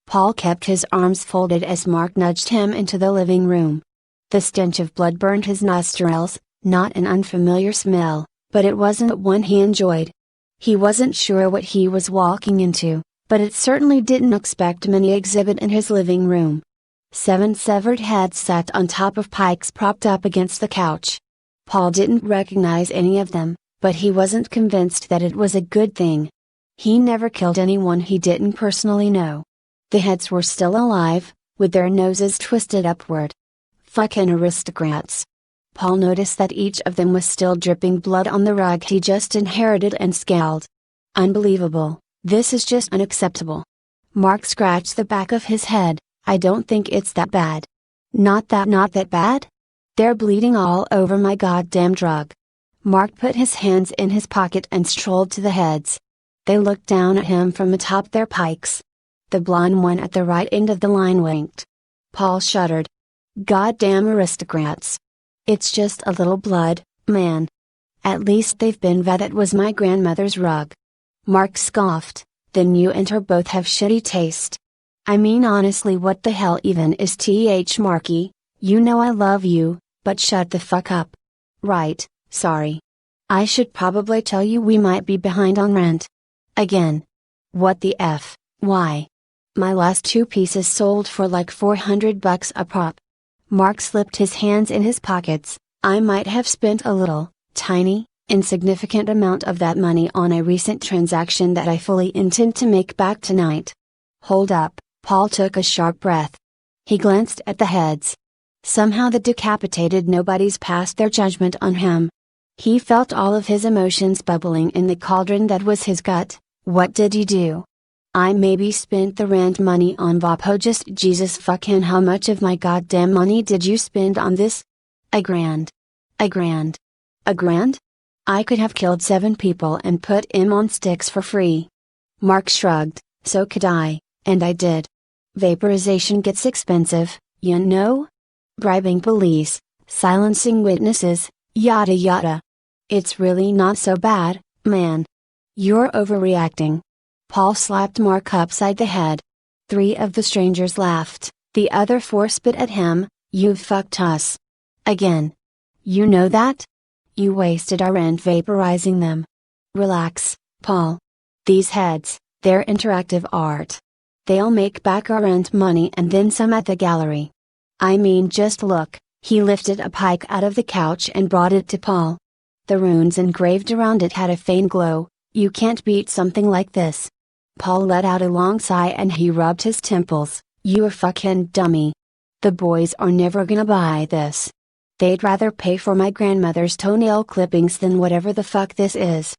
Paul kept his arms folded as Mark nudged him into the living room. The stench of blood burned his nostrils, not an unfamiliar smell, but it wasn't one he enjoyed. He wasn't sure what he was walking into, but it certainly didn't expect many exhibit in his living room. 7 severed heads sat on top of pikes propped up against the couch. Paul didn't recognize any of them, but he wasn't convinced that it was a good thing. He never killed anyone he didn't personally know. The heads were still alive, with their noses twisted upward. Fucking aristocrats. Paul noticed that each of them was still dripping blood on the rug he just inherited and scowled. Unbelievable, this is just unacceptable. Mark scratched the back of his head. I don't think it's that bad. Not that bad? They're bleeding all over my goddamn rug. Mark put his hands in his pocket and strolled to the heads. They looked down at him from atop their pikes. The blonde one at the right end of the line winked. Paul shuddered. Goddamn aristocrats. It's just a little blood, man. At least they've been that was my grandmother's rug. Mark scoffed, then you and her both have shitty taste. I mean honestly, what the hell even is Marky? You know I love you, but shut the fuck up. Right, sorry. I should probably tell you we might be behind on rent. Again. What the F, why? My last 2 pieces sold for like $400 a pop. Mark slipped his hands in his pockets. I might have spent a little, tiny, insignificant amount of that money on a recent transaction that I fully intend to make back tonight. Hold up, Paul took a sharp breath. He glanced at the heads. Somehow the decapitated nobodies passed their judgment on him. He felt all of his emotions bubbling in the cauldron that was his gut. What did you do? I maybe spent the rent money on Vapo. Just Jesus fucking how much of my goddamn money did you spend on this? $1 grand. $1 grand. $1 grand? I could have killed 7 people and put 'em on sticks for free. Mark shrugged, so could I, and I did. Vaporization gets expensive, you know? Bribing police, silencing witnesses, yada yada. It's really not so bad, man. You're overreacting. Paul slapped Mark upside the head. 3 of the strangers laughed, the other 4 spit at him. You've fucked us. Again. You know that? You wasted our rent vaporizing them. Relax, Paul. These heads, they're interactive art. They'll make back our rent money and then some at the gallery. I mean, just look. He lifted a pike out of the couch and brought it to Paul. The runes engraved around it had a faint glow. You can't beat something like this. Paul let out a long sigh and he rubbed his temples. You a fucking dummy. The boys are never gonna buy this. They'd rather pay for my grandmother's toenail clippings than whatever the fuck this is.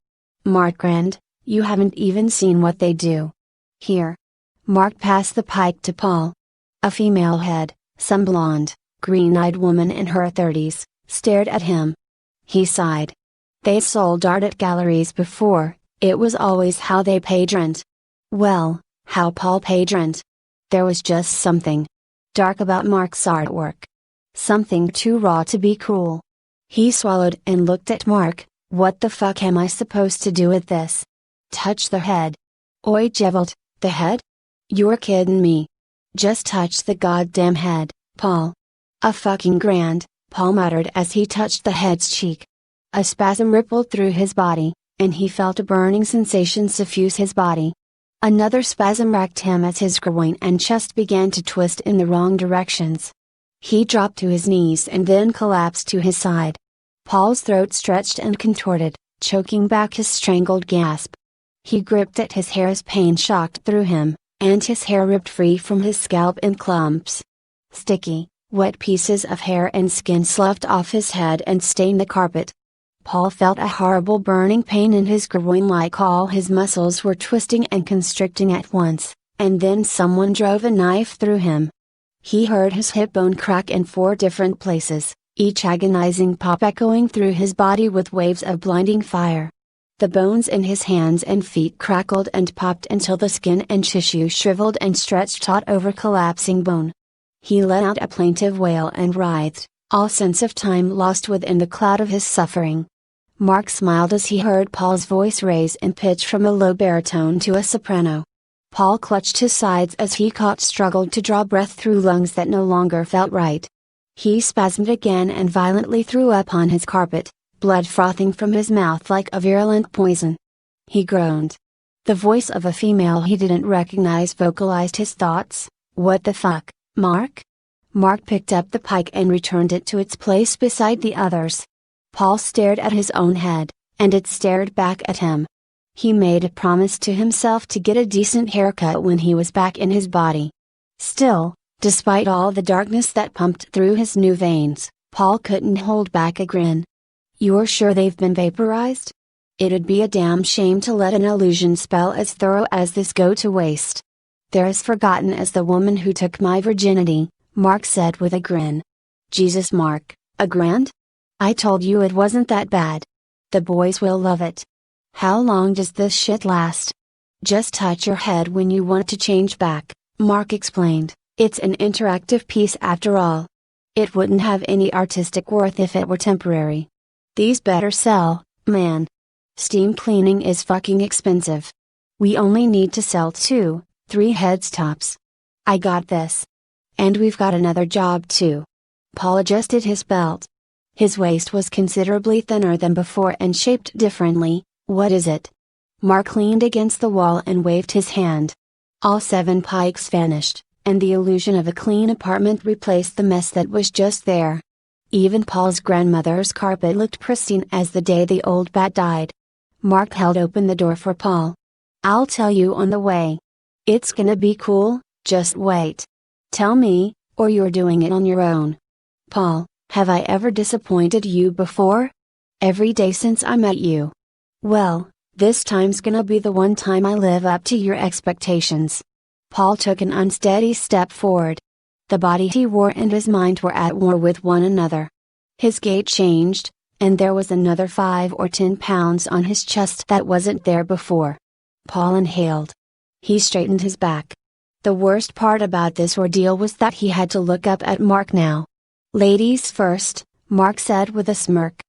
Mark grinned. You haven't even seen what they do. Here. Mark passed the pike to Paul. A female head, some blonde, green-eyed woman in her 30s, stared at him. He sighed. They sold art at galleries before, it was always how they paid rent. Well, how Paul paid rent. There was just something dark about Mark's artwork. Something too raw to be cruel. He swallowed and looked at Mark. What the fuck am I supposed to do with this? Touch the head. Oi Jevelt, the head? You're kidding me. Just touch the goddamn head, Paul. A fucking grand, Paul muttered as he touched the head's cheek. A spasm rippled through his body, and he felt a burning sensation suffuse his body. Another spasm racked him as his groin and chest began to twist in the wrong directions. He dropped to his knees and then collapsed to his side. Paul's throat stretched and contorted, choking back his strangled gasp. He gripped at his hair as pain shocked through him, and his hair ripped free from his scalp in clumps. Sticky, wet pieces of hair and skin sloughed off his head and stained the carpet. Paul felt a horrible burning pain in his groin, like all his muscles were twisting and constricting at once, and then someone drove a knife through him. He heard his hip bone crack in 4 different places, each agonizing pop echoing through his body with waves of blinding fire. The bones in his hands and feet crackled and popped until the skin and tissue shriveled and stretched taut over collapsing bone. He let out a plaintive wail and writhed, all sense of time lost within the cloud of his suffering. Mark smiled as he heard Paul's voice raise in pitch from a low baritone to a soprano. Paul clutched his sides as he struggled to draw breath through lungs that no longer felt right. He spasmed again and violently threw up on his carpet, blood frothing from his mouth like a virulent poison. He groaned. The voice of a female he didn't recognize vocalized his thoughts. "What the fuck, Mark?" Mark picked up the pike and returned it to its place beside the others. Paul stared at his own head, and it stared back at him. He made a promise to himself to get a decent haircut when he was back in his body. Still, despite all the darkness that pumped through his new veins, Paul couldn't hold back a grin. "You're sure they've been vaporized? It'd be a damn shame to let an illusion spell as thorough as this go to waste." "They're as forgotten as the woman who took my virginity," Mark said with a grin. "Jesus, Mark, a grand? I told you it wasn't that bad. The boys will love it. How long does this shit last?" "Just touch your head when you want to change back," Mark explained. "It's an interactive piece after all. It wouldn't have any artistic worth if it were temporary. These better sell, man. Steam cleaning is fucking expensive. We only need to sell 2-3 heads tops. I got this. And we've got another job too." Paul adjusted his belt. His waist was considerably thinner than before and shaped differently. "What is it?" Mark leaned against the wall and waved his hand. All 7 pikes vanished, and the illusion of a clean apartment replaced the mess that was just there. Even Paul's grandmother's carpet looked pristine as the day the old bat died. Mark held open the door for Paul. "I'll tell you on the way. It's gonna be cool, just wait. Tell me, or you're doing it on your own." "Paul, have I ever disappointed you before?" "Every day since I met you." "Well, this time's gonna be the one time I live up to your expectations." Paul took an unsteady step forward. The body he wore and his mind were at war with one another. His gait changed, and there was another 5 or 10 pounds on his chest that wasn't there before. Paul inhaled. He straightened his back. The worst part about this ordeal was that he had to look up at Mark now. "Ladies first," Mark said with a smirk.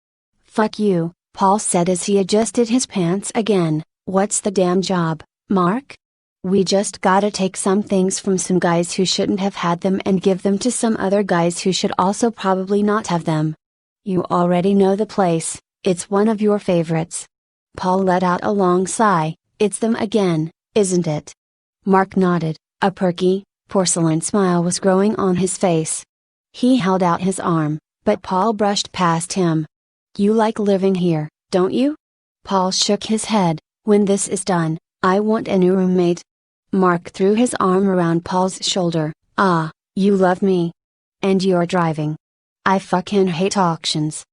"Fuck you," Paul said as he adjusted his pants again. "What's the damn job, Mark? We just gotta take some things from some guys who shouldn't have had them and give them to some other guys who should also probably not have them. You already know the place, it's one of your favorites." Paul let out a long sigh. "It's them again, isn't it?" Mark nodded, a perky, porcelain smile was growing on his face. He held out his arm, but Paul brushed past him. "You like living here, don't you?" Paul shook his head. "When this is done, I want a new roommate." Mark threw his arm around Paul's shoulder. "Ah, you love me. And you're driving. I fucking hate auctions."